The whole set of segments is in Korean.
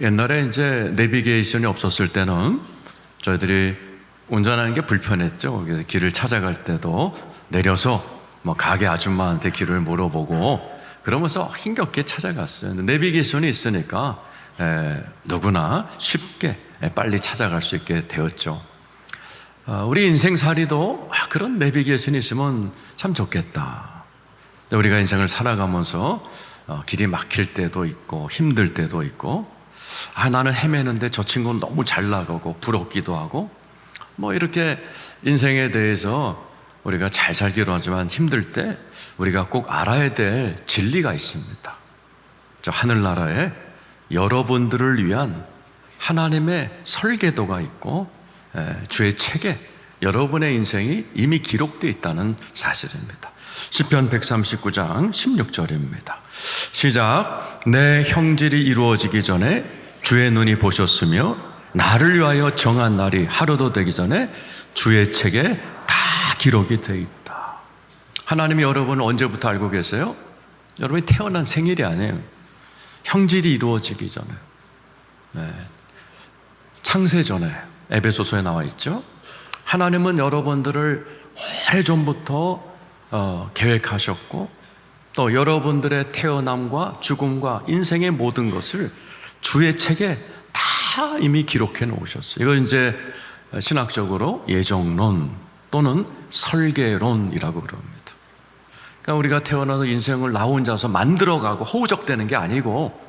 옛날에 이제 내비게이션이 없었을 때는 저희들이 운전하는 게 불편했죠. 그래서 길을 찾아갈 때도 내려서 뭐 가게 아줌마한테 길을 물어보고 그러면서 힘겹게 찾아갔어요. 근데 내비게이션이 있으니까 누구나 쉽게 빨리 찾아갈 수 있게 되었죠. 우리 인생살이도 그런 내비게이션이 있으면 참 좋겠다. 우리가 인생을 살아가면서 길이 막힐 때도 있고 힘들 때도 있고 나는 헤매는데 저 친구는 너무 잘 나가고 부럽기도 하고 뭐 이렇게 인생에 대해서 우리가 잘 살기로 하지만 힘들 때 우리가 꼭 알아야 될 진리가 있습니다. 저 하늘나라에 여러분들을 위한 하나님의 설계도가 있고 주의 책에 여러분의 인생이 이미 기록되어 있다는 사실입니다. 시편 139장 16절입니다. 시작. 내 형질이 이루어지기 전에 주의 눈이 보셨으며 나를 위하여 정한 날이 하루도 되기 전에 주의 책에 다 기록이 되어 있다. 하나님이 여러분을 언제부터 알고 계세요? 여러분이 태어난 생일이 아니에요. 형질이 이루어지기 전에, 창세 전에 에베소서에 나와 있죠. 하나님은 여러분들을 오래전부터 계획하셨고 또 여러분들의 태어남과 죽음과 인생의 모든 것을 주의 책에 다 이미 기록해 놓으셨어요. 이걸 이제 신학적으로 예정론 또는 설계론이라고 그럽니다. 그러니까 우리가 태어나서 인생을 나 혼자서 만들어가고 허우적대는 게 아니고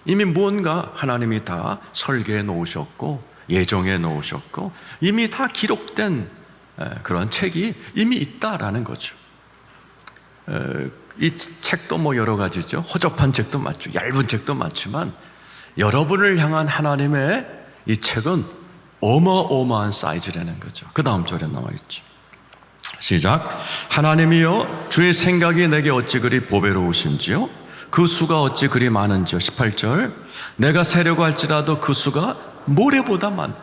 이미 무언가 하나님이 다 설계해 놓으셨고 예정해 놓으셨고 이미 다 기록된 그런 책이 이미 있다라는 거죠. 이 책도 뭐 여러 가지죠. 허접한 책도 많죠. 얇은 책도 많지만 여러분을 향한 하나님의 이 책은 어마어마한 사이즈라는 거죠. 그 다음 절에 나와 있죠. 시작. 하나님이여 주의 생각이 내게 어찌 그리 보배로우신지요 그 수가 어찌 그리 많은지요. 18절. 내가 세려고 할지라도 그 수가 모래보다 많다.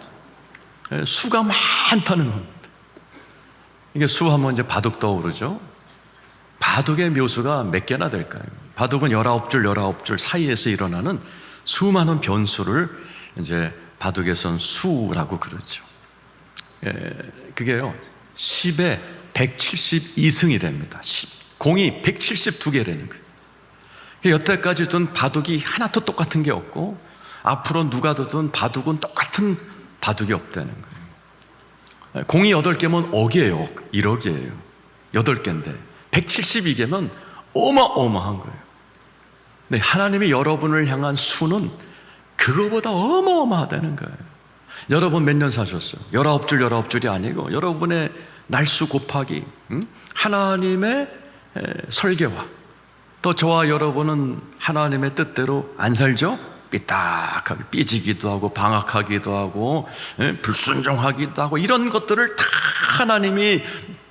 수가 많다는 겁니다. 이게 수하면 이제 바둑 떠오르죠. 바둑의 묘수가 몇 개나 될까요? 바둑은 19줄 사이에서 일어나는 수많은 변수를 이제 바둑에선 수라고 그러죠. 그게요 10에 172승이 됩니다. 공이 172개라는 거예요. 여태까지 둔 바둑이 하나도 똑같은 게 없고 앞으로 누가 두든 바둑은 똑같은 바둑이 없다는 거예요. 공이 8개면 억이에요. 1억이에요. 8개인데 172개면 어마어마한 거예요. 네, 하나님이 여러분을 향한 수는 그거보다 어마어마하다는 거예요. 여러분 몇 년 사셨어요? 19줄이 아니고 여러분의 날수 곱하기 하나님의 설계와 또 저와 여러분은 하나님의 뜻대로 안 살죠? 삐딱하게 삐지기도 하고 방학하기도 하고 불순종하기도 하고 이런 것들을 다 하나님이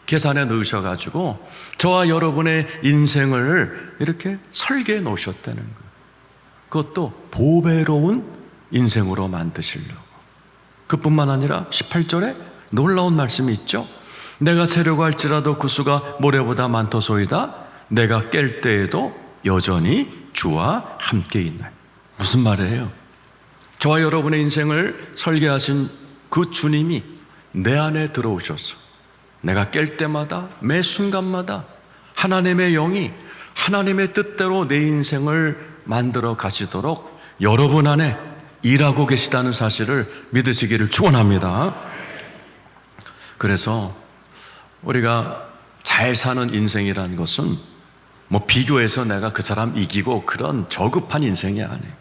계산해 넣으셔가지고 저와 여러분의 인생을 이렇게 설계해 놓으셨다는 거예요. 그것도 보배로운 인생으로 만드시려고. 그뿐만 아니라 18절에 놀라운 말씀이 있죠. 내가 세려고 할지라도 그 수가 모래보다 많도소이다. 내가 깰 때에도 여전히 주와 함께 있나니. 무슨 말이에요? 저와 여러분의 인생을 설계하신 그 주님이 내 안에 들어오셔서 내가 깰 때마다 매 순간마다 하나님의 영이 하나님의 뜻대로 내 인생을 만들어 가시도록 여러분 안에 일하고 계시다는 사실을 믿으시기를 축원합니다. 그래서 우리가 잘 사는 인생이라는 것은 뭐 비교해서 내가 그 사람 이기고 그런 저급한 인생이 아니에요.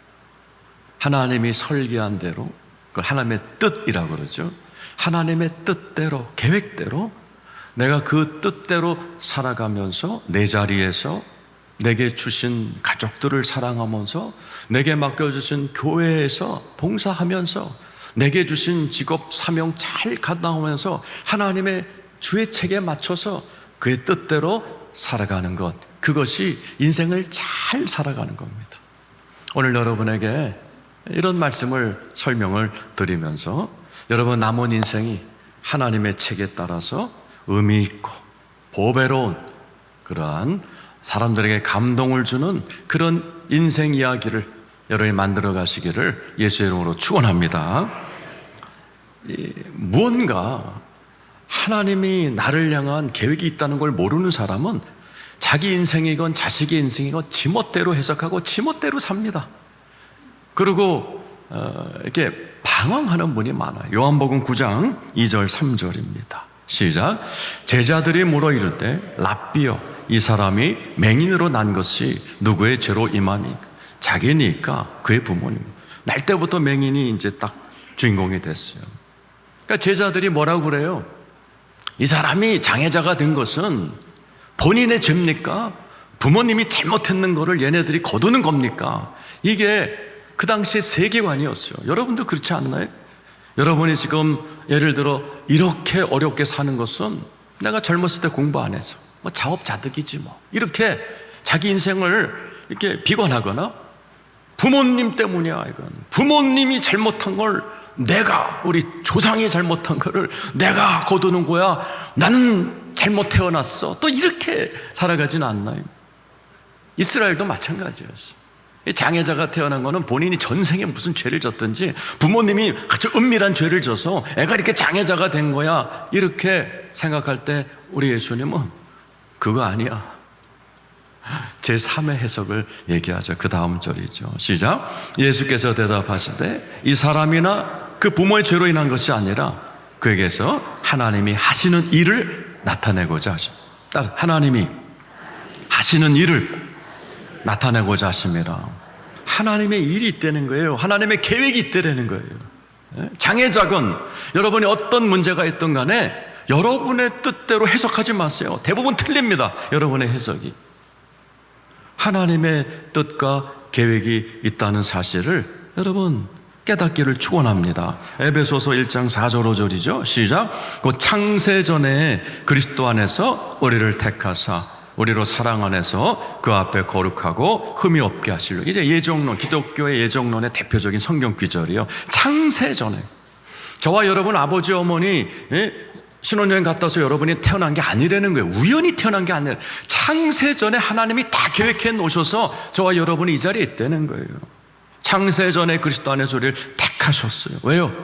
하나님이 설계한 대로, 그걸 하나님의 뜻이라고 그러죠. 하나님의 뜻대로, 계획대로 내가 그 뜻대로 살아가면서 내 자리에서 내게 주신 가족들을 사랑하면서 내게 맡겨주신 교회에서 봉사하면서 내게 주신 직업 사명 잘 감당하면서 하나님의 주의 책에 맞춰서 그의 뜻대로 살아가는 것, 그것이 인생을 잘 살아가는 겁니다. 오늘 여러분에게 이런 말씀을 설명을 드리면서 여러분 남은 인생이 하나님의 책에 따라서 의미 있고 보배로운 그러한 사람들에게 감동을 주는 그런 인생 이야기를 여러분이 만들어 가시기를 예수의 이름으로 축원합니다. 무언가 하나님이 나를 향한 계획이 있다는 걸 모르는 사람은 자기 인생이건 자식의 인생이건 지멋대로 해석하고 지멋대로 삽니다. 그리고 이렇게 방황하는 분이 많아요. 요한복음 9장 2절 3절입니다. 시작. 제자들이 물어 이르되 랍비여, 이 사람이 맹인으로 난 것이 누구의 죄로 임하니까? 자기니까 그의 부모님. 날 때부터 맹인이 이제 딱 주인공이 됐어요. 그러니까 제자들이 뭐라고 그래요? 이 사람이 장애자가 된 것은 본인의 죄입니까? 부모님이 잘못했는 거를 얘네들이 거두는 겁니까? 이게 그 당시의 세계관이었어요. 여러분도 그렇지 않나요? 여러분이 지금 예를 들어 이렇게 어렵게 사는 것은 내가 젊었을 때 공부 안 해서 뭐 자업자득이지 뭐 이렇게 자기 인생을 이렇게 비관하거나 부모님 때문이야 이건 부모님이 잘못한 걸 내가 우리 조상이 잘못한 거를 내가 거두는 거야 나는 잘못 태어났어 또 이렇게 살아가지는 않나요? 이스라엘도 마찬가지였어요. 장애자가 태어난 거는 본인이 전생에 무슨 죄를 졌든지 부모님이 아주 은밀한 죄를 져서 애가 이렇게 장애자가 된 거야 이렇게 생각할 때 우리 예수님은 그거 아니야. 제3의 해석을 얘기하죠. 그 다음 절이죠. 시작. 예수께서 대답하시되 이 사람이나 그 부모의 죄로 인한 것이 아니라 그에게서 하나님이 하시는 일을 나타내고자 하십니다. 하나님이 하시는 일을 나타내고자 하심이라. 하나님의 일이 있다는 거예요. 하나님의 계획이 있다는 거예요. 장애자건 여러분이 어떤 문제가 있든 간에 여러분의 뜻대로 해석하지 마세요. 대부분 틀립니다. 여러분의 해석이. 하나님의 뜻과 계획이 있다는 사실을 여러분 깨닫기를 축원합니다. 에베소서 1장 4절 5절이죠. 시작. 그 창세전에 그리스도 안에서 우리를 택하사 우리로 사랑 안에서 그 앞에 거룩하고 흠이 없게 하시려. 이제 예정론, 기독교의 예정론의 대표적인 성경 구절이요. 창세전에 저와 여러분 아버지 어머니 신혼여행 갔다 와서 여러분이 태어난 게 아니라는 거예요. 우연히 태어난 게 아니라 창세전에 하나님이 다 계획해 놓으셔서 저와 여러분이 이 자리에 있다는 거예요. 창세전에 그리스도 안에서 우리를 택하셨어요. 왜요?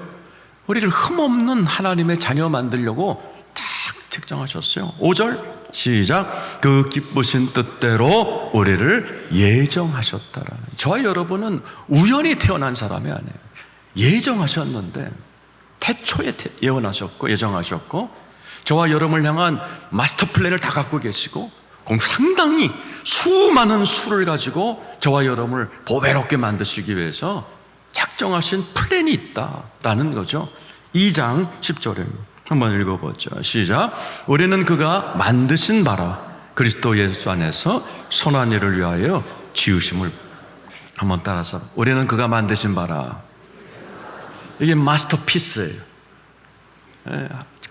우리를 흠없는 하나님의 자녀 만들려고 딱 책정하셨어요. 5절 시작. 그 기쁘신 뜻대로 우리를 예정하셨다라는. 저와 여러분은 우연히 태어난 사람이 아니에요. 예정하셨는데 태초에 예언하셨고 예정하셨고 저와 여러분을 향한 마스터 플랜을 다 갖고 계시고 상당히 수많은 수를 가지고 저와 여러분을 보배롭게 만드시기 위해서 작정하신 플랜이 있다라는 거죠. 2장 10절입니다. 한번 읽어보죠. 시작. 우리는 그가 만드신 바라 그리스도 예수 안에서 선한 일을 위하여 지으심을. 한번 따라서 우리는 그가 만드신 바라. 이게 마스터피스예요.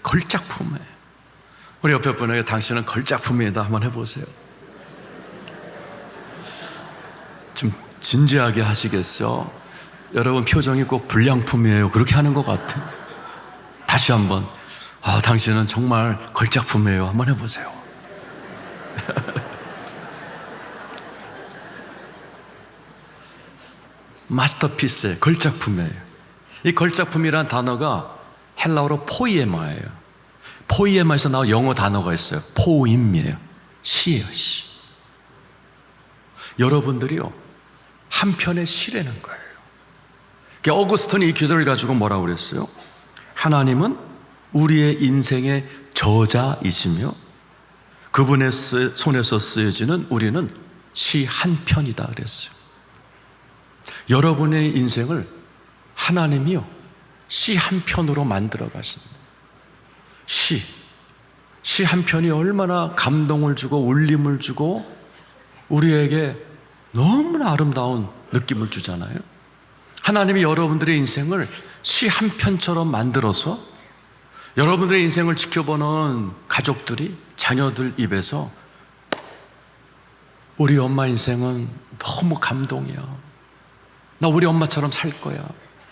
걸작품이에요. 우리 옆에 분에게 당신은 걸작품이다 한번 해보세요. 좀 진지하게 하시겠어? 여러분 표정이 꼭 불량품이에요. 그렇게 하는 것 같아요. 다시 한번 당신은 정말 걸작품이에요. 한번 해보세요. 마스터피스예요. 걸작품이에요. 이 걸작품이란 단어가 헬라어로 포이에마예요. 포이에마에서 나온 영어 단어가 있어요. 포임이에요. 시예요, 시. 여러분들이요, 한 편의 시라는 거예요. 어거스틴이 이 기도를 가지고 뭐라고 그랬어요? 하나님은 우리의 인생의 저자이시며 그분의 손에서 쓰여지는 우리는 시 한 편이다 그랬어요. 여러분의 인생을 하나님이요 시 한 편으로 만들어 가신다. 시 한 편이 얼마나 감동을 주고 울림을 주고 우리에게 너무나 아름다운 느낌을 주잖아요. 하나님이 여러분들의 인생을 시 한 편처럼 만들어서 여러분들의 인생을 지켜보는 가족들이 자녀들 입에서 우리 엄마 인생은 너무 감동이야. 나 우리 엄마처럼 살 거야.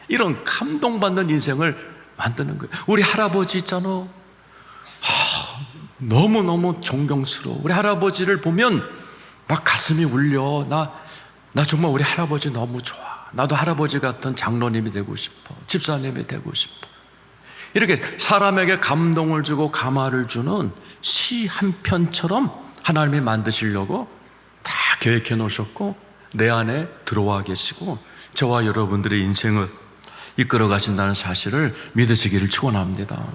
이런 감동받는 인생을 만드는 거예요. 우리 할아버지 있잖아. 너무너무 존경스러워. 우리 할아버지를 보면 막 가슴이 울려. 나 나 정말 우리 할아버지 너무 좋아. 나도 할아버지 같은 장로님이 되고 싶어. 집사님이 되고 싶어. 이렇게 사람에게 감동을 주고 감화를 주는 시 한 편처럼 하나님이 만드시려고 다 계획해 놓으셨고 내 안에 들어와 계시고 저와 여러분들의 인생을 이끌어 가신다는 사실을 믿으시기를 축원합니다.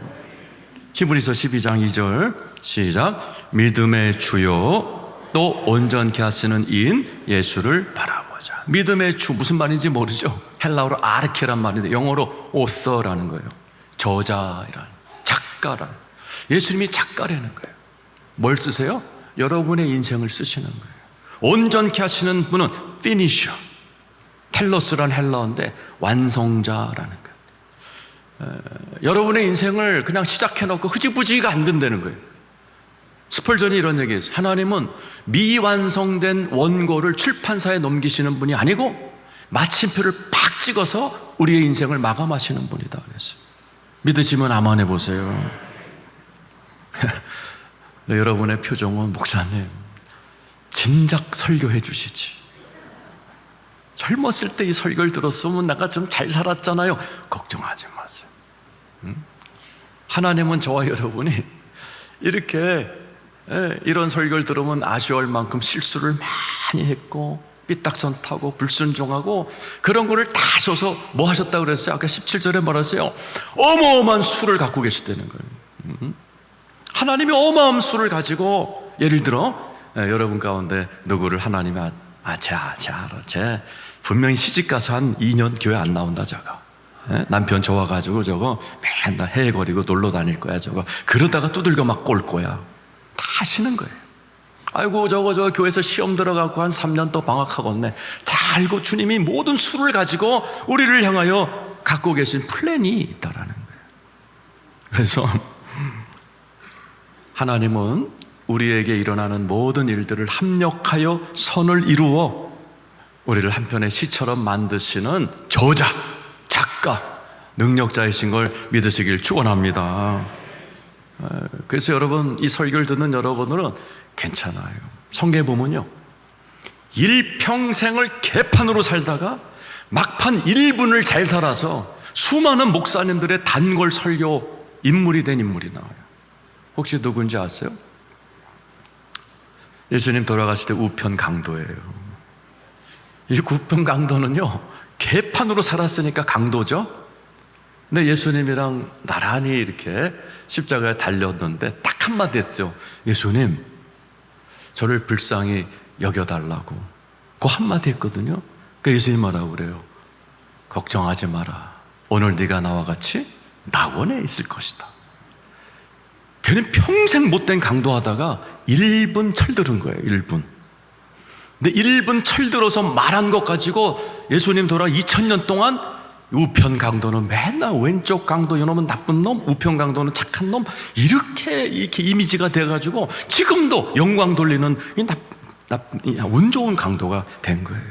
히브리서 12장 2절 시작. 믿음의 주요 또 온전케 하시는 이인 예수를 바라보자. 믿음의 주 무슨 말인지 모르죠. 헬라어로 아르케란 말인데 영어로 오서라는 거예요. 저자이라는, 작가라는. 예수님이 작가라는 거예요. 뭘 쓰세요? 여러분의 인생을 쓰시는 거예요. 온전케 하시는 분은 피니셔, 텔로스란 헬라어인데 완성자라는 거예요. 여러분의 인생을 그냥 시작해놓고 흐지부지가 안 된다는 거예요. 스펄전이 이런 얘기했어요. 하나님은 미완성된 원고를 출판사에 넘기시는 분이 아니고 마침표를 팍 찍어서 우리의 인생을 마감하시는 분이다 그랬어요. 믿으시면 아멘 해보세요. 네, 여러분의 표정은 목사님 진작 설교해 주시지. 젊었을 때 이 설교를 들었으면 내가 좀 잘 살았잖아요. 걱정하지 마세요. 하나님은 저와 여러분이 이렇게 이런 설교를 들으면 아쉬울 만큼 실수를 많이 했고 삐딱선 타고 불순종하고 그런 거를 다 하셔서 뭐 하셨다고 그랬어요? 아까 17절에 말했어요. 어마어마한 수를 갖고 계시다는 거예요. 하나님이 어마어마한 수를 가지고 예를 들어 여러분 가운데 누구를 하나님이 쟤 분명히 시집가서 한 2년 교회 안 나온다 저거. 남편 좋아가지고 저거 맨날 헤헤거리고 놀러 다닐 거야 저거. 그러다가 두들겨 맞고 올 거야. 다 하시는 거예요. 아이고 저거 교회에서 시험 들어가고 한 3년 또 방학하겠네. 다 알고 주님이 모든 수를 가지고 우리를 향하여 갖고 계신 플랜이 있다라는 거예요. 그래서 하나님은 우리에게 일어나는 모든 일들을 합력하여 선을 이루어 우리를 한편의 시처럼 만드시는 저자, 작가, 능력자이신 걸 믿으시길 축원합니다. 그래서 여러분 이 설교를 듣는 여러분들은 괜찮아요. 성경에 보면요, 일평생을 개판으로 살다가 막판 1분을 잘 살아서 수많은 목사님들의 단골 설교 인물이 된 인물이 나와요. 혹시 누군지 아세요? 예수님 돌아가실 때 우편 강도예요. 이 우편 강도는요 개판으로 살았으니까 강도죠. 근데 예수님이랑 나란히 이렇게 십자가에 달렸는데 딱 한마디 했죠. 예수님 저를 불쌍히 여겨달라고 그 한마디 했거든요. 그 예수님 뭐라고 그래요? 걱정하지 마라. 오늘 네가 나와 같이 낙원에 있을 것이다. 걔는 평생 못된 강도하다가 1분 철들은 거예요. 1분. 근데 1분 철들어서 말한 것 가지고 예수님 돌아 2000년 동안 우편 강도는 맨날 왼쪽 강도 이놈은 나쁜 놈, 우편 강도는 착한 놈, 이렇게 이미지가 돼가지고 지금도 영광 돌리는 운 좋은 강도가 된 거예요.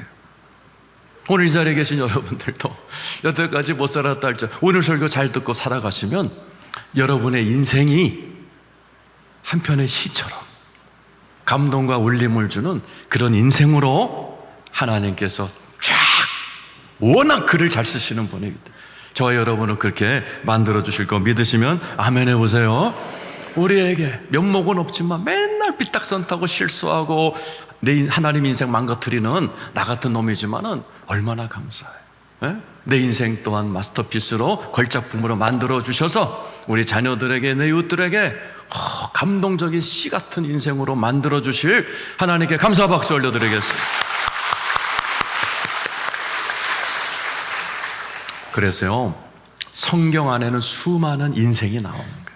오늘 이 자리에 계신 여러분들도 여태까지 못 살았다 할지 오늘 설교 잘 듣고 살아가시면 여러분의 인생이 한편의 시처럼 감동과 울림을 주는 그런 인생으로 하나님께서 쫙 워낙 글을 잘 쓰시는 분이기 때문에 저와 여러분은 그렇게 만들어 주실 거 믿으시면 아멘 해보세요. 우리에게 면목은 없지만 맨날 삐딱선 타고 실수하고 내 하나님 인생 망가뜨리는 나 같은 놈이지만은 얼마나 감사해요. 내 인생 또한 마스터피스로 걸작품으로 만들어 주셔서 우리 자녀들에게 내 이웃들에게 감동적인 시 같은 인생으로 만들어 주실 하나님께 감사 박수 올려드리겠습니다. 그래서요 성경 안에는 수많은 인생이 나오는 거예요.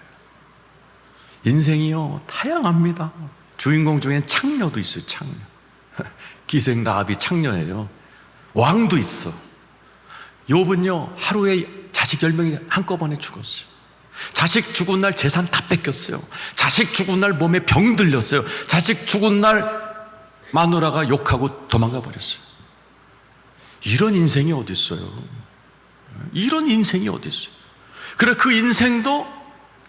인생이요 다양합니다. 주인공 중엔 창녀도 있어요. 창녀. 기생 라합이 창녀예요. 왕도 있어. 욥은요 하루에 자식 10명이 한꺼번에 죽었어요. 자식 죽은 날 재산 다 뺏겼어요. 자식 죽은 날 몸에 병 들렸어요. 자식 죽은 날 마누라가 욕하고 도망가 버렸어요. 이런 인생이 어디 있어요? 이런 인생이 어디 있어요? 그래 그 인생도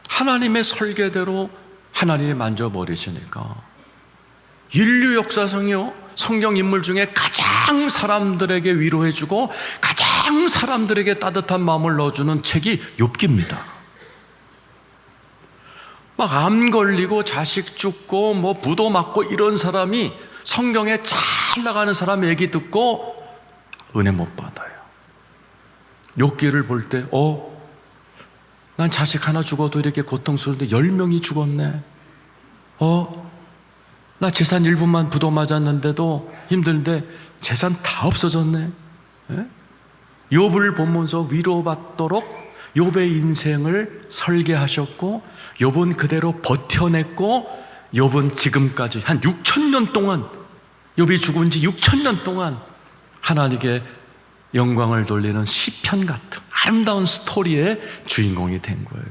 하나님의 설계대로 하나님이 만져버리시니까 인류 역사상요 성경 인물 중에 가장 사람들에게 위로해주고 가장 사람들에게 따뜻한 마음을 넣어주는 책이 욥기입니다. 막 암 걸리고 자식 죽고 뭐 부도 맞고 이런 사람이 성경에 잘 나가는 사람 얘기 듣고 은혜 못 받아요. 욥기를 볼 때 난 자식 하나 죽어도 이렇게 고통스러운데 10명이 죽었네. 나 재산 일부만 부도 맞았는데도 힘든데 재산 다 없어졌네. 예? 욥을 보면서 위로받도록 욥의 인생을 설계하셨고 욥은 그대로 버텨냈고 욥은 지금까지 한 6,000년 동안, 욥이 죽은 지 6,000년 동안 하나님께 영광을 돌리는 시편 같은 아름다운 스토리의 주인공이 된 거예요.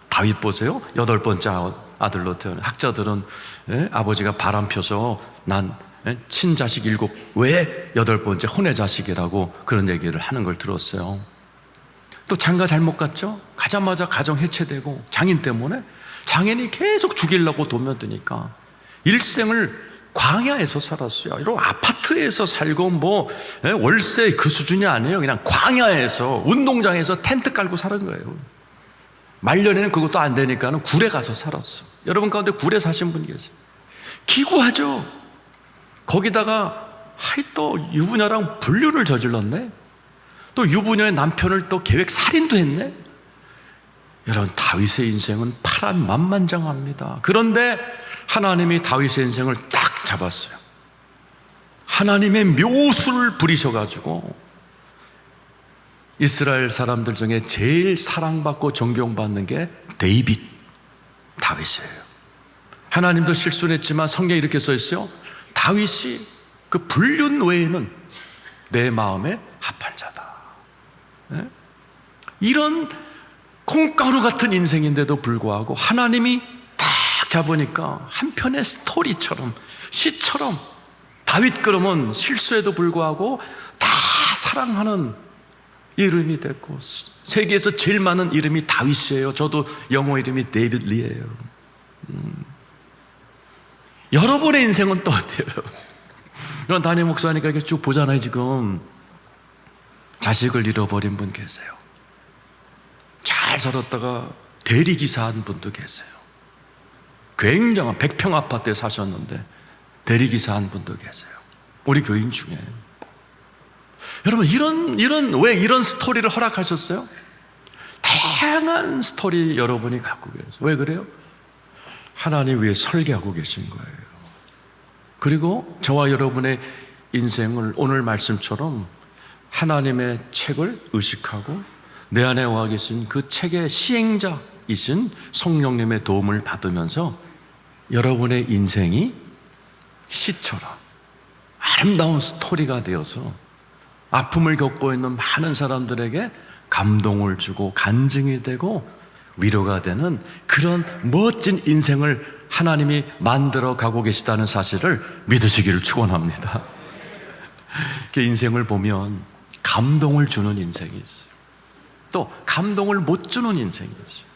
다윗 보세요. 8번째 아들로 태어난, 학자들은 아버지가 바람 펴서 난 친자식 7, 왜 8번째 혼의 자식이라고 그런 얘기를 하는 걸 들었어요. 또 장가 잘못 갔죠? 가자마자 가정 해체되고 장인 때문에 장인이 계속 죽이려고 도며드니까 일생을 광야에서 살았어요. 이런 아파트에서 살고 뭐 월세 그 수준이 아니에요. 그냥 광야에서 운동장에서 텐트 깔고 사는 거예요. 말년에는 그것도 안 되니까는 굴에 가서 살았어. 여러분 가운데 굴에 사신 분 계세요? 기구하죠. 거기다가 또 유부녀랑 불륜을 저질렀네. 또 유부녀의 남편을 또 계획 살인도 했네. 여러분 다윗의 인생은 파란만만장합니다. 그런데 하나님이 다윗의 인생을 딱 잡았어요. 하나님의 묘수를 부리셔가지고 이스라엘 사람들 중에 제일 사랑받고 존경받는 게 다윗이에요. 하나님도 실수는 했지만 성경에 이렇게 써 있어요. 다윗이 그 불륜 외에는 내 마음에 합한 자다. 네? 이런 콩가루 같은 인생인데도 불구하고 하나님이 딱 잡으니까 한 편의 스토리처럼, 시처럼 다윗 그러면 실수에도 불구하고 다 사랑하는 이름이 됐고 세계에서 제일 많은 이름이 다윗이에요. 저도 영어 이름이 데이빗 리예요. 여러분의 인생은 또 어때요? 이런 담임 목사니까 이렇게 쭉 보잖아요. 지금 자식을 잃어버린 분 계세요. 잘 살았다가 대리기사한 분도 계세요. 굉장한 100평 아파트에 사셨는데 대리기사한 분도 계세요. 우리 교인 중에. 여러분 왜 이런 스토리를 허락하셨어요? 다양한 스토리 여러분이 갖고 계세요. 왜 그래요? 하나님 위해 설계하고 계신 거예요. 그리고 저와 여러분의 인생을 오늘 말씀처럼 하나님의 책을 의식하고 내 안에 와 계신 그 책의 시행자이신 성령님의 도움을 받으면서 여러분의 인생이 시처럼 아름다운 스토리가 되어서 아픔을 겪고 있는 많은 사람들에게 감동을 주고 간증이 되고 위로가 되는 그런 멋진 인생을 하나님이 만들어 가고 계시다는 사실을 믿으시기를 축원합니다. 그 인생을 보면 감동을 주는 인생이 있어요. 또 감동을 못 주는 인생이 있어요.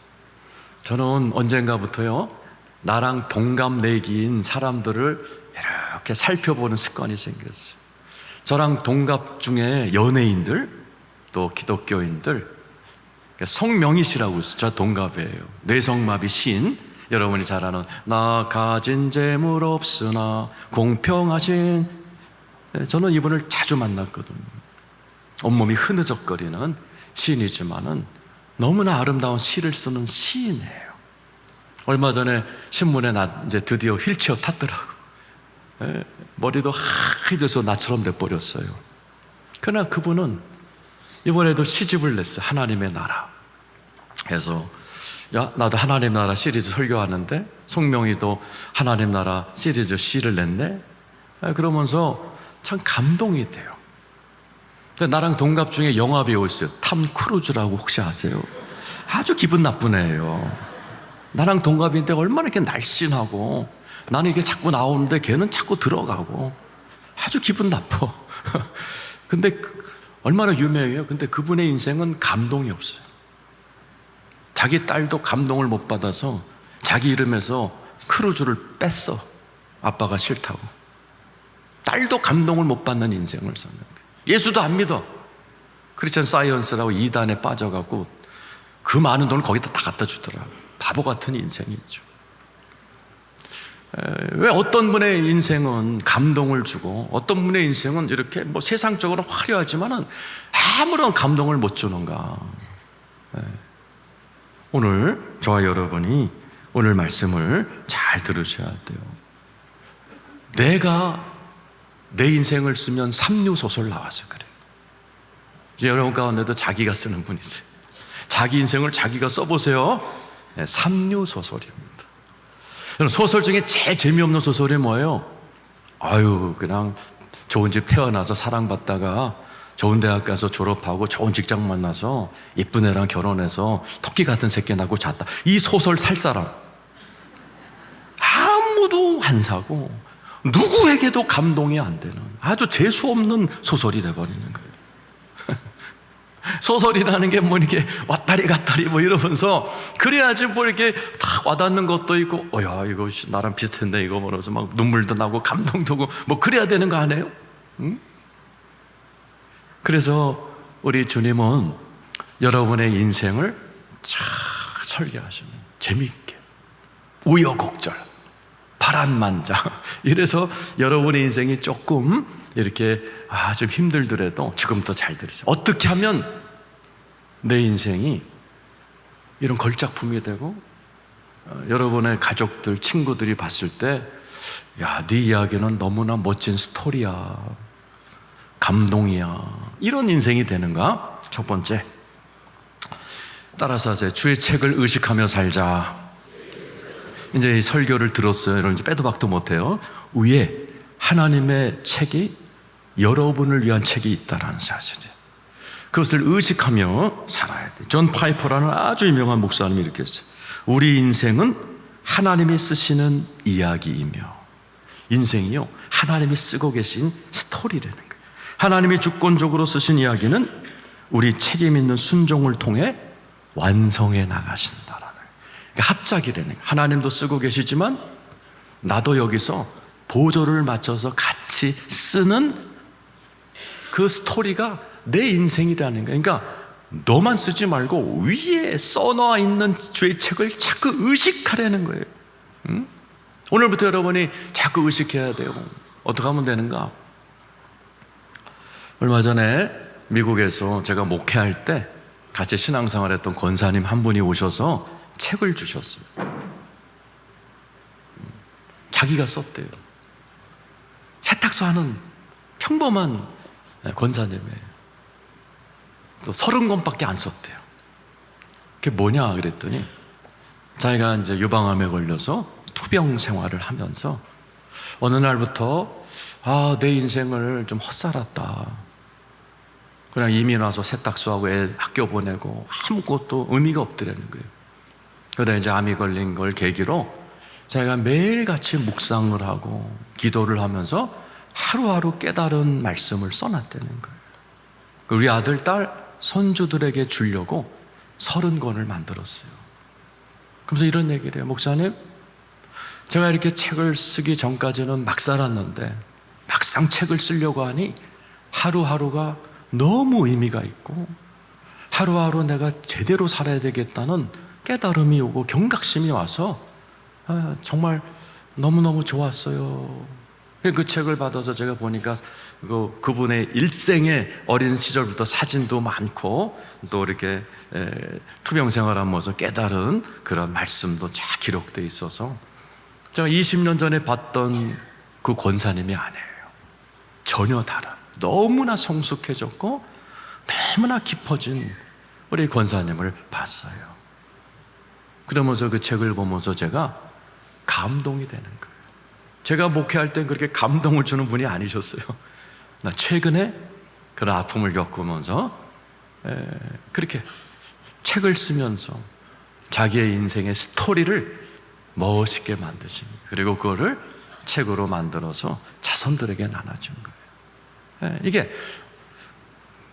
저는 언젠가부터요, 나랑 동갑내기인 사람들을 이렇게 살펴보는 습관이 생겼어요. 저랑 동갑 중에 연예인들, 또 기독교인들, 성명희 씨라고 있어요. 저 동갑이에요. 뇌성마비 시인, 여러분이 잘 아는 나 가진 재물 없으나 공평하신, 저는 이분을 자주 만났거든요. 온몸이 흐느적거리는 시인이지만은 너무나 아름다운 시를 쓰는 시인이에요. 얼마 전에 신문에 이제 드디어 휠체어 탔더라고. 머리도 하얘져서 나처럼 돼버렸어요. 그러나 그분은 이번에도 시집을 냈어요. 하나님의 나라. 그래서 나도 하나님 나라 시리즈 설교하는데 송명희도 하나님 나라 시리즈 시를 냈네. 그러면서 참 감동이 돼요. 근데 나랑 동갑 중에 영화 배우 있어요. 탐 크루즈라고 혹시 아세요? 아주 기분 나쁜 애예요. 나랑 동갑인데 얼마나 이렇게 날씬하고 나는 이게 자꾸 나오는데 걔는 자꾸 들어가고 아주 기분 나빠. 근데 얼마나 유명해요. 근데 그분의 인생은 감동이 없어요. 자기 딸도 감동을 못 받아서 자기 이름에서 크루즈를 뺐어. 아빠가 싫다고. 딸도 감동을 못 받는 인생을 사는 거예요. 예수도 안 믿어. 크리스천 사이언스라고 이단에 빠져갖고 그 많은 돈을 거기다 다 갖다 주더라고요. 바보 같은 인생이죠. 왜 어떤 분의 인생은 감동을 주고 어떤 분의 인생은 이렇게 뭐 세상적으로 화려하지만은 아무런 감동을 못 주는가? 오늘 저와 여러분이 오늘 말씀을 잘 들으셔야 돼요. 내가 내 인생을 쓰면 삼류소설 나와서 그래요. 이제 여러분 가운데도 자기가 쓰는 분이지. 자기 인생을 자기가 써보세요. 삼류소설입니다. 소설 중에 제일 재미없는 소설이 뭐예요? 그냥 좋은 집 태어나서 사랑받다가 좋은 대학 가서 졸업하고 좋은 직장 만나서 예쁜 애랑 결혼해서 토끼 같은 새끼 낳고 잤다. 이 소설 살 사람 아무도 안 사고 누구에게도 감동이 안 되는 아주 재수없는 소설이 돼버리는 거예요. 소설이라는 게 뭐 이렇게 왔다리 갔다리 뭐 이러면서 그래야지 뭐 이렇게 다 와닿는 것도 있고 야 이거 나랑 비슷한데 이거 뭐라서 막 눈물도 나고 감동도 오고 뭐 그래야 되는 거 아니에요? 응? 그래서 우리 주님은 여러분의 인생을 잘 설계하시면 재미있게 우여곡절 파란만장 이래서 여러분의 인생이 조금 이렇게 좀 힘들더라도 지금부터 잘 들으세요. 어떻게 하면 내 인생이 이런 걸작품이 되고 여러분의 가족들, 친구들이 봤을 때 야, 네 이야기는 너무나 멋진 스토리야, 감동이야, 이런 인생이 되는가? 첫 번째, 따라서 하세요. 주의 책을 의식하며 살자. 이제 이 설교를 들었어요. 여러분 이제 빼도 박도 못해요. 위에 하나님의 책이 여러분을 위한 책이 있다라는 사실이에요. 그것을 의식하며 살아야 돼. 존 파이퍼라는 아주 유명한 목사님이 이렇게 했어요. 우리 인생은 하나님이 쓰시는 이야기이며 인생이요 하나님이 쓰고 계신 스토리라는 거예요. 하나님이 주권적으로 쓰신 이야기는 우리 책임 있는 순종을 통해 완성해 나가신다라는 거예요. 그러니까 합작이라는 거예요. 하나님도 쓰고 계시지만 나도 여기서 보조를 맞춰서 같이 쓰는 그 스토리가 내 인생이라는 거예요. 그러니까 너만 쓰지 말고 위에 써놓아 있는 주의 책을 자꾸 의식하라는 거예요. 응? 오늘부터 여러분이 자꾸 의식해야 돼요. 어떻게 하면 되는가? 얼마 전에 미국에서 제가 목회할 때 같이 신앙생활 했던 권사님 한 분이 오셔서 책을 주셨어요. 자기가 썼대요. 세탁소 하는 평범한 권사님이에요. 또 30권밖에 안 썼대요. 그게 뭐냐 그랬더니 자기가 이제 유방암에 걸려서 투병 생활을 하면서 어느 날부터 내 인생을 좀 헛살았다. 그냥 이민 와서 세탁소하고 애 학교 보내고 아무것도 의미가 없더라는 거예요. 그러다 이제 암이 걸린 걸 계기로 자기가 매일같이 묵상을 하고 기도를 하면서 하루하루 깨달은 말씀을 써놨다는 거예요. 우리 아들, 딸, 손주들에게 주려고 30권을 만들었어요. 그래서 이런 얘기를 해요. 목사님, 제가 이렇게 책을 쓰기 전까지는 막 살았는데 막상 책을 쓰려고 하니 하루하루가 너무 의미가 있고 하루하루 내가 제대로 살아야 되겠다는 깨달음이 오고 경각심이 와서 정말 너무너무 좋았어요. 그 책을 받아서 제가 보니까 그분의 일생의 어린 시절부터 사진도 많고 또 이렇게 투병 생활한 모습 깨달은 그런 말씀도 잘 기록되어 있어서 제가 20년 전에 봤던 그 권사님이 아니에요. 전혀 다른, 너무나 성숙해졌고 너무나 깊어진 우리 권사님을 봤어요. 그러면서 그 책을 보면서 제가 감동이 되는 거예요. 제가 목회할 땐 그렇게 감동을 주는 분이 아니셨어요. 나 최근에 그런 아픔을 겪으면서 그렇게 책을 쓰면서 자기의 인생의 스토리를 멋있게 만드신 거예요. 그리고 그거를 책으로 만들어서 자손들에게 나눠준 거예요. 이게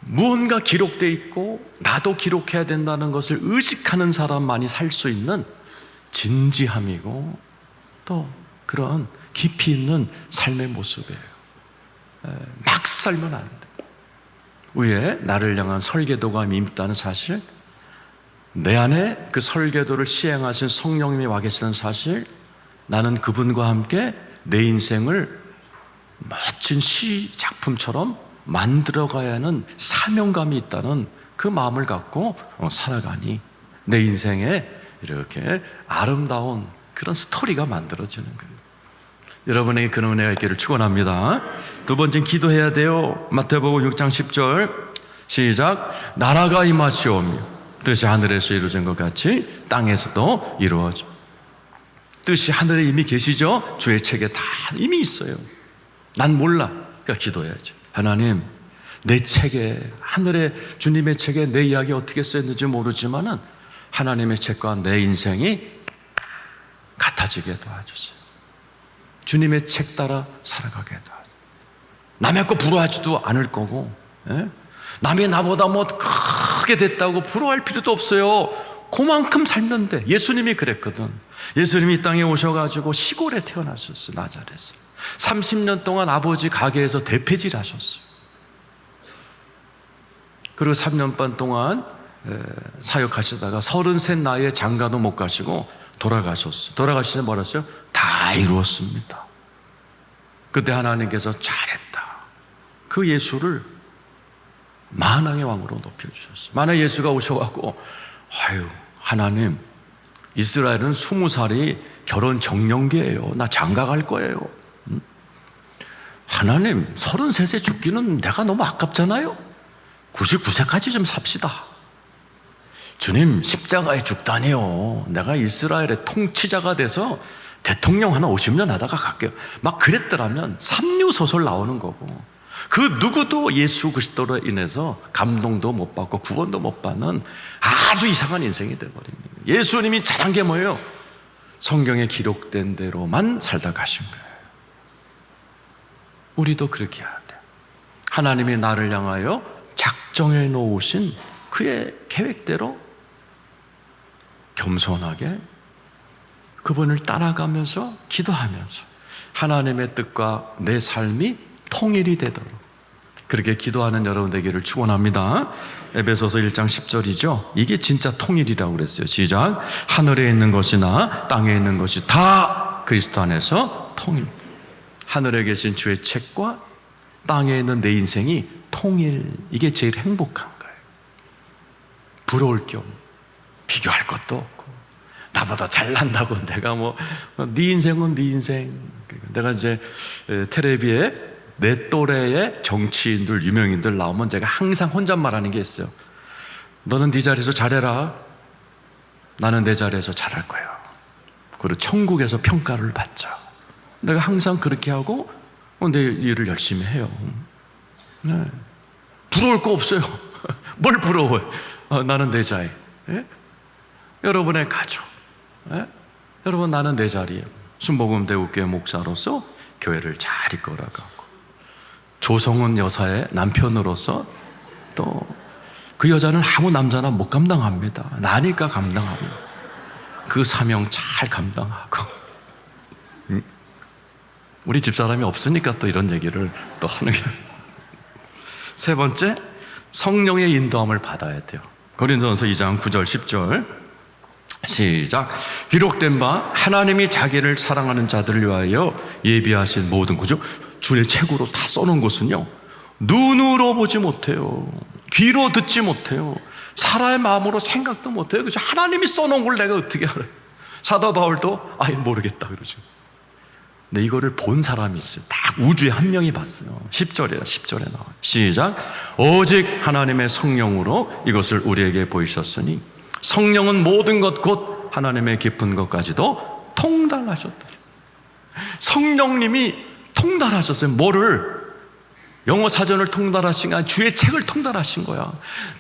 무언가 기록되어 있고 나도 기록해야 된다는 것을 의식하는 사람만이 살 수 있는 진지함이고 또 그런 깊이 있는 삶의 모습이에요. 막 살면 안 돼. 위에 나를 향한 설계도가 있다는 사실, 내 안에 그 설계도를 시행하신 성령님이 와 계시는 사실, 나는 그분과 함께 내 인생을 멋진 시 작품처럼 만들어가야 하는 사명감이 있다는 그 마음을 갖고 살아가니 내 인생에 이렇게 아름다운 그런 스토리가 만들어지는 거예요. 여러분에게 그런 은혜가 있기를 축원합니다. 두 번째는 기도해야 돼요. 마태복음 6장 10절 시작. 나라가 임하시오며 뜻이 하늘에서 이루어진 것 같이 땅에서도 이루어져. 뜻이 하늘에 이미 계시죠? 주의 책에 다 이미 있어요. 난 몰라. 그러니까 기도해야지. 하나님, 내 책에, 하늘의 주님의 책에 내 이야기 어떻게 쓰였는지 모르지만은 하나님의 책과 내 인생이 같아지게 도와주세요. 주님의 책 따라 살아가게 도와주세요. 남의 거 부러워하지도 않을 거고, 남이 나보다 뭐 크게 됐다고 부러워할 필요도 없어요. 그만큼 살면 돼. 예수님이 그랬거든. 예수님이 이 땅에 오셔가지고 시골에 태어나셨어요. 나자렛에서 30년 동안 아버지 가게에서 대패질 하셨어요. 그리고 3년 반 동안 사역하시다가 33 나이에 장가도 못 가시고 돌아가셨어요. 돌아가시면 뭐라 했어요? 다 이루었습니다. 그때 하나님께서 잘했다. 그 예수를 만왕의 왕으로 높여주셨어요. 만약 예수가 오셔갖고 아유 하나님, 이스라엘은 20살이 결혼 정년기예요. 나 장가 갈 거예요. 하나님, 33세 죽기는 내가 너무 아깝잖아요. 99세까지 좀 삽시다. 주님, 십자가에 죽다니요. 내가 이스라엘의 통치자가 돼서 대통령 하나 50년 하다가 갈게요. 막 그랬더라면 삼류소설 나오는 거고, 그 누구도 예수 그리스도로 인해서 감동도 못 받고 구원도 못 받는 아주 이상한 인생이 되어버린 거예요. 예수님이 잘한 게 뭐예요? 성경에 기록된 대로만 살다 가신 거예요. 우리도 그렇게 해야 돼요. 하나님이 나를 향하여 작정해 놓으신 그의 계획대로 겸손하게 그분을 따라가면서 기도하면서 하나님의 뜻과 내 삶이 통일이 되도록 그렇게 기도하는 여러분 되기를 축원합니다. 에베소서 1장 10절이죠. 이게 진짜 통일이라고 그랬어요. 시작. 하늘에 있는 것이나 땅에 있는 것이 다 그리스도 안에서 통일. 하늘에 계신 주의 책과 땅에 있는 내 인생이 통일. 이게 제일 행복한 거예요. 부러울 겸 비교할 것도 없고, 나보다 잘난다고 내가 네 인생은 네 인생. 내가 이제 텔레비에 내 또래의 정치인들, 유명인들 나오면 제가 항상 혼잣말하는 게 있어요. 너는 네 자리에서 잘해라. 나는 내 자리에서 잘할 거야. 그리고 천국에서 평가를 받자. 내가 항상 그렇게 하고 내 일을 열심히 해요. 네. 부러울 거 없어요. 뭘 부러워해? 나는 내 자리. 예? 여러분의 가족. 예? 여러분, 나는 내 자리에 순복음 대국교회 목사로서 교회를 잘 이끌어가고, 조성은 여사의 남편으로서 또 그 여자는 아무 남자나 못 감당합니다. 나니까 감당합니다. 그 사명 잘 감당하고, 우리 집사람이 없으니까 또 이런 얘기를 또 하는 게. 세 번째, 성령의 인도함을 받아야 돼요. 고린도전서 2장 9절 10절 시작. 기록된 바 하나님이 자기를 사랑하는 자들을 위하여 예비하신 모든 구주, 주의 책으로 다 써놓은 것은요, 눈으로 보지 못해요. 귀로 듣지 못해요. 사람의 마음으로 생각도 못해요. 그래서 하나님이 써놓은 걸 내가 어떻게 알아요? 사도 바울도 아예 모르겠다 그러죠. 근데 이거를 본 사람이 있어요. 딱 우주에 한 명이 봤어요. 10절에 나와요. 시작. 오직 하나님의 성령으로 이것을 우리에게 보이셨으니 성령은 모든 것 곧 하나님의 깊은 것까지도 통달하셨다. 성령님이 통달하셨어요. 뭐를? 영어 사전을 통달하신 게 아니라 주의 책을 통달하신 거야.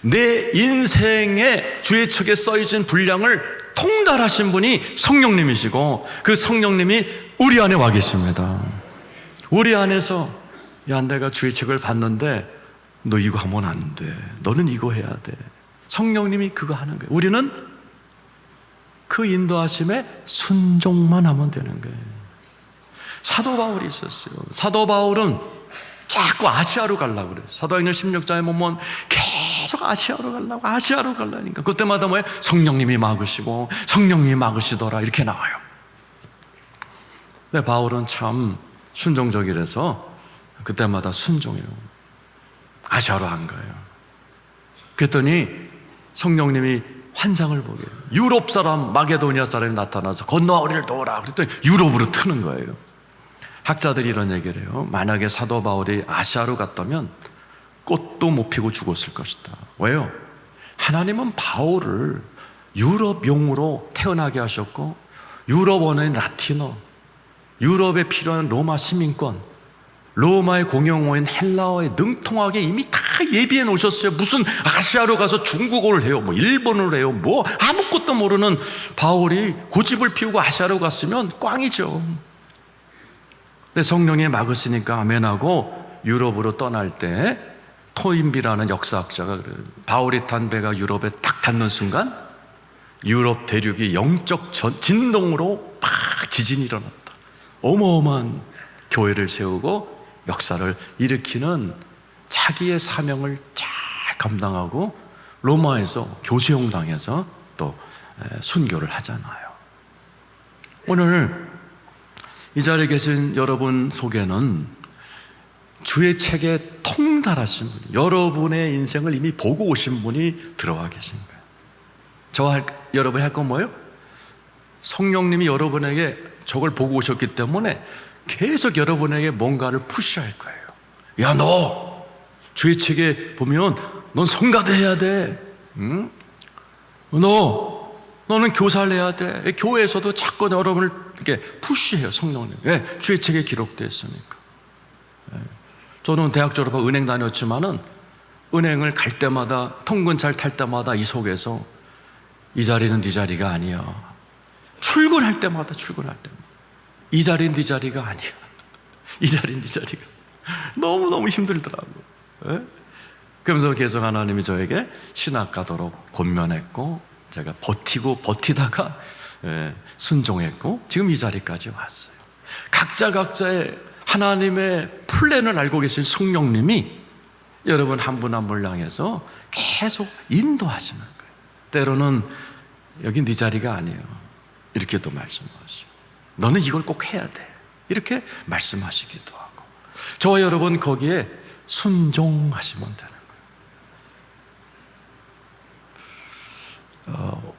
내 인생에 주의 책에 써있는 분량을 통달하신 분이 성령님이시고, 그 성령님이 우리 안에 와 계십니다. 우리 안에서, 야, 내가 주의 책을 봤는데 너 이거 하면 안 돼. 너는 이거 해야 돼. 성령님이 그거 하는 거예요. 우리는 그 인도하심에 순종만 하면 되는 거예요. 사도 바울이 있었어요. 사도 바울은 자꾸 아시아로 가려고 그래요. 사도행전 16장에 보면 계속 아시아로 가려니까 그때마다 뭐예요? 성령님이 막으시고 성령님이 막으시더라 이렇게 나와요. 근데 바울은 참 순종적이라서 그때마다 순종해요. 아시아로 한 거예요. 그랬더니 성령님이 환상을 보게 해요. 유럽 사람, 마게도니아 사람이 나타나서 건너와 우리를 도우라 그랬더니 유럽으로 트는 거예요. 학자들이 이런 얘기를 해요. 만약에 사도 바울이 아시아로 갔다면 꽃도 못 피고 죽었을 것이다. 왜요? 하나님은 바울을 유럽 용으로 태어나게 하셨고 유럽 언어인 라틴어, 유럽에 필요한 로마 시민권, 로마의 공용어인 헬라어에 능통하게 이미 다 예비해 놓으셨어요. 무슨 아시아로 가서 중국어를 해요, 뭐 일본어를 해요, 뭐 아무것도 모르는 바울이 고집을 피우고 아시아로 갔으면 꽝이죠. 근데 성령이 막으시니까 아멘하고 유럽으로 떠날 때 토인비라는 역사학자가 그래요. 바울이 탄 배가 유럽에 딱 닿는 순간 유럽 대륙이 영적 진동으로 막 지진이 일어났다. 어마어마한 교회를 세우고 역사를 일으키는 자기의 사명을 잘 감당하고 로마에서 교수형 당해서 또 순교를 하잖아요. 오늘 이 자리에 계신 여러분 속에는 주의 책에 통달하신 분이, 여러분의 인생을 이미 보고 오신 분이 들어와 계신 거예요. 여러분이 할 건 뭐예요? 성령님이 여러분에게 저걸 보고 오셨기 때문에 계속 여러분에게 뭔가를 푸시할 거예요. 야, 너 주의 책에 보면 넌 성가대 해야 돼. 응? 너는 교사를 해야 돼. 교회에서도 자꾸 여러분을 이렇게 푸시해요, 성령님. 왜? 주의 책에 기록되어 있으니까. 저는 대학 졸업하고 은행 다녔지만은 은행을 갈 때마다 통근차를 탈 때마다 이 속에서 이 자리는 네 자리가 아니야. 출근할 때마다 이 자리는 네 자리가 아니야. 이 자리는 네 자리가. 너무너무 힘들더라고. 그러면서 계속 하나님이 저에게 신학 가도록 권면했고 제가 버티다가 순종했고 지금 이 자리까지 왔어요. 각자의 하나님의 플랜을 알고 계신 성령님이 여러분 한 분 한 분을 향해서 계속 인도하시는 거예요. 때로는 여기 네 자리가 아니에요. 이렇게도 말씀하시고 너는 이걸 꼭 해야 돼. 이렇게 말씀하시기도 하고 저와 여러분 거기에 순종하시면 되는 거예요.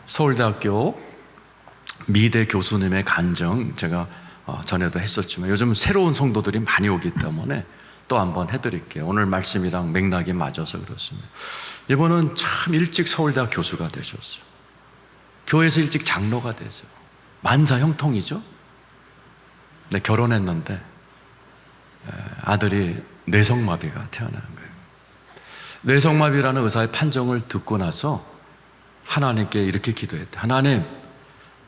서울대학교 미대 교수님의 간증 제가 전에도 했었지만 요즘 새로운 성도들이 많이 오기 때문에 또 한번 해드릴게요. 오늘 말씀이랑 맥락이 맞아서 그렇습니다. 이분은 참 일찍 서울대학 교수가 되셨어요. 교회에서 일찍 장로가 되세요. 만사 형통이죠. 근데 결혼했는데 아들이 뇌성마비가 태어나는 거예요. 뇌성마비라는 의사의 판정을 듣고 나서 하나님께 이렇게 기도했대. 하나님,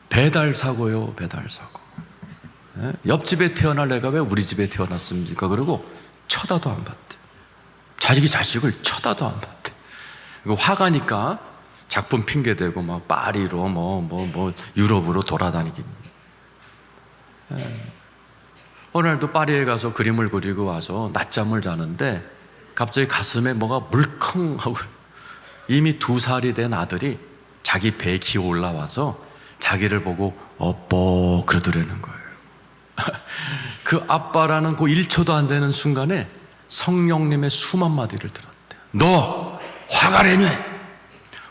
배달사고요, 배달사고. 옆집에 태어날 애가 왜 우리 집에 태어났습니까? 그리고 쳐다도 안 봤대. 자식을 쳐다도 안 봤대. 그리고 화가니까 작품 핑계대고 막 파리로 뭐 유럽으로 돌아다니기. 어느 날도 파리에 가서 그림을 그리고 와서 낮잠을 자는데 갑자기 가슴에 뭐가 물컹하고 이미 2살이 된 아들이 자기 배에 기어 올라와서 자기를 보고 어뽀 그러더라는 거예요. 그 아빠라는 그 1초도 안 되는 순간에 성령님의 수만 마디를 들었대요. 너 화가라며?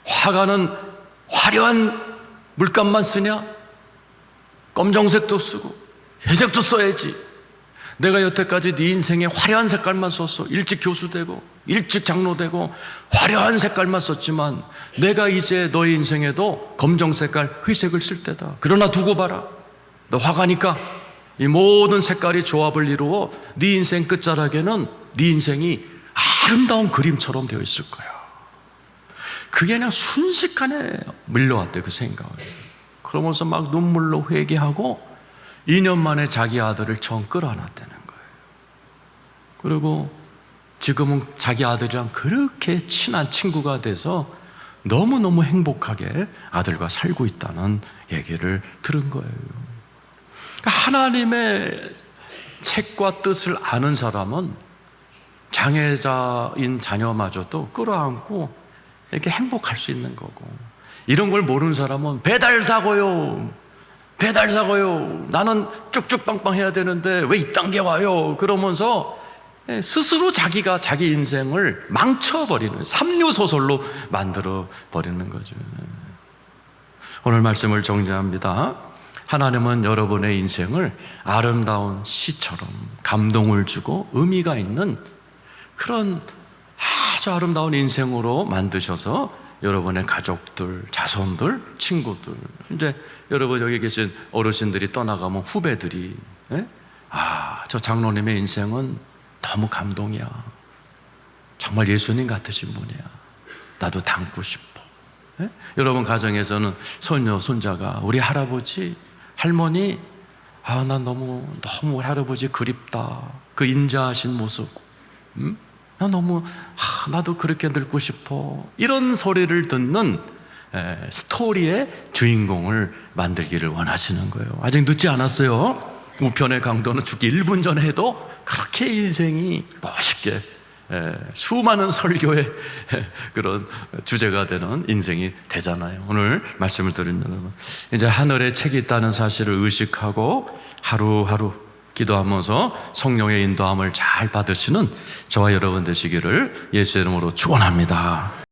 화가는 화려한 물감만 쓰냐? 검정색도 쓰고 회색도 써야지. 내가 여태까지 네 인생에 화려한 색깔만 썼어. 일찍 교수되고 일찍 장로되고 화려한 색깔만 썼지만 내가 이제 너의 인생에도 검정 색깔, 회색을 쓸 때다. 그러나 두고 봐라. 너 화가니까 이 모든 색깔이 조합을 이루어 네 인생 끝자락에는 네 인생이 아름다운 그림처럼 되어 있을 거야. 그게 그냥 순식간에 밀려왔대, 그 생각을. 그러면서 막 눈물로 회개하고 2년 만에 자기 아들을 처음 끌어안았다는 거예요. 그리고 지금은 자기 아들이랑 그렇게 친한 친구가 돼서 너무너무 행복하게 아들과 살고 있다는 얘기를 들은 거예요. 그러니까 하나님의 책과 뜻을 아는 사람은 장애자인 자녀마저도 끌어안고 이렇게 행복할 수 있는 거고, 이런 걸 모르는 사람은 배달 사고요, 배달 사고요, 나는 쭉쭉빵빵 해야 되는데 왜 이딴 게 와요, 그러면서 스스로 자기가 자기 인생을 망쳐버리는, 삼류소설로 만들어버리는 거죠. 오늘 말씀을 정리합니다. 하나님은 여러분의 인생을 아름다운 시처럼 감동을 주고 의미가 있는 그런 아주 아름다운 인생으로 만드셔서 여러분의 가족들, 자손들, 친구들, 이제 여러분 여기 계신 어르신들이 떠나가면 후배들이, 저 장로님의 인생은 너무 감동이야, 정말 예수님 같으신 분이야, 나도 닮고 싶어. 여러분 가정에서는 손녀, 손자가 우리 할아버지, 할머니, 난 너무 할아버지 그립다, 그 인자하신 모습, 나 너무 나도 그렇게 늙고 싶어, 이런 소리를 듣는 스토리의 주인공을 만들기를 원하시는 거예요. 아직 늦지 않았어요. 우편의 강도는 죽기 1분 전에 해도 그렇게 인생이 멋있게 수많은 설교의 그런 주제가 되는 인생이 되잖아요. 오늘 말씀을 드리는 여러분, 이제 하늘에 책이 있다는 사실을 의식하고 하루하루 기도하면서 성령의 인도함을 잘 받으시는 저와 여러분 되시기를 예수의 이름으로 축원합니다.